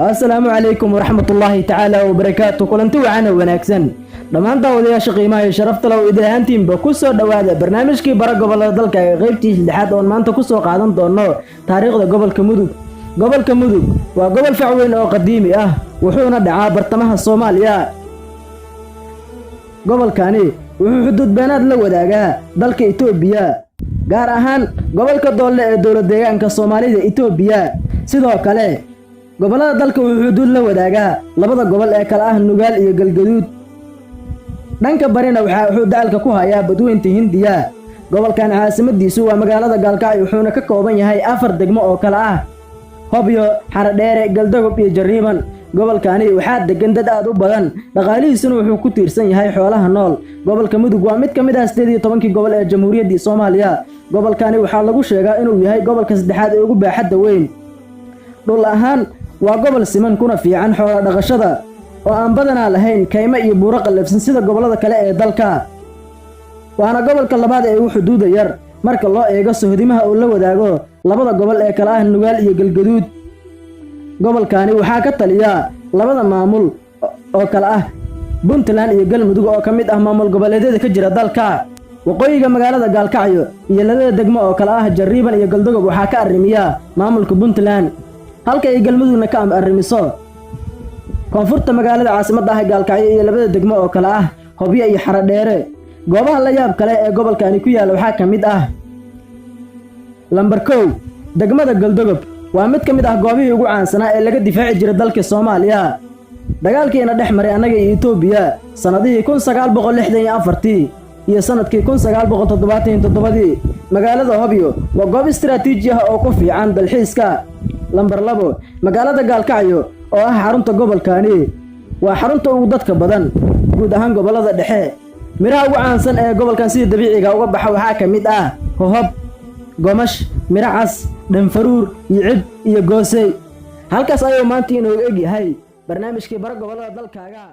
السلام عليكم ورحمة الله تعالى وبركاته. كلنتو عنا وناكسن دمان داودياشا qiimaha sharafta leh oo idaahantiin ba ku soo dhawaada barnaamijkii baro gobolka dalka ee qaybtii saddexaad oo maanta ku soo qaadan doono taariikhda gobolka mudug. Gobolka mudug waa gobol fac weyn oo qadiimi ah wuxuuna dhacaa bartamaha Soomaaliya. gobolkani wuxuu xuduud beenaad la wadaagaa dalka Itoobiya, gaar ahaan gobolka Doole ee dowlad deegaanka Soomaalida Itoobiya. sidoo kale gobolada dalka wuxuu xuduud la wadaagaa labada gobol ee kala ah Nugaal iyo Galgaduud. dhanka barina wuxuu daalka ku hayaa badweynta Hindiya. gobolkan caasimadiisu waa magaalada Gaalkacyo wuxuuna ka kooban yahay 4 degmo oo kala ah Hobyo, Xaradheere, Galdogob iyo Jariiban. gobolkani waxaa degan dad aad u badan, dhaqaalihiisuna wuxuu ku tiirsan yahay xoolaha nool. gobolka mudug waa mid ka mid ah 18 gobol ee Jamhuuriyadda Soomaaliya. gobolkani waxaa lagu sheegaa inuu yahay gobolka saddexaad ee ugu baaxadda weyn. dhul ahaan waa gobol siman kuna fiican xoolo dhaqashada oo aan badanaa lahayn kaymo iyo buuro qalafsan sida gobolada kale ee dalka. waana gobolka labaad ee ugu xuduuda yar marka loo eego sohdimaha uu la wadaago labada gobol ee kala ah Nugaal iyo Galgaduud. gobolkani waxaa ka taliya labada maamul oo kala ah Puntland iyo Galmudug oo ka mid ah maamul goboleedyada ka jira dalka. waqooyiga magaalada Gaalkacyo iyo labada degmo oo kala ah Jariiban iyo Galdogob waxaa ka arrimiya maamulka Puntland, halka ay Galmudugna ka arrimiso koonfurta magaalada caasimadda ah Gaalkacyo iyo labada degmo oo kala ah Hobyo iyo Xaradheere. goobaha la yaab kale ee gobolkani ku yaal waxaa ka mid ah lambar 1 degmada Galdogob waa mid ka mid ah goobihii ugu caansanaa ee laga difaaci jiray dalka Soomaaliya. dagaalkiina dhex maray anaga iyo Itoobiya sanadihii 1964 iyo sanadkii 1977. magaalada Hobyo waa goob istiraatiiji ah oo ku fiican dalxiiska. lambar 2 magaalada Gaalkacyo oo ah xarunta gobolkani waa xarunta ugu dadka badan guud ahaan gobolada dhexe. miraha ugu caansan ee gobolkan sida dabiiciga uga baxa waxaa ka mid ah hohob, gomash, miracas, dhanfaruur, yicib iyo goosey. halkaas ayuu maanta inooga eg yahay barnaamijkii baro gobolada dalkaaga.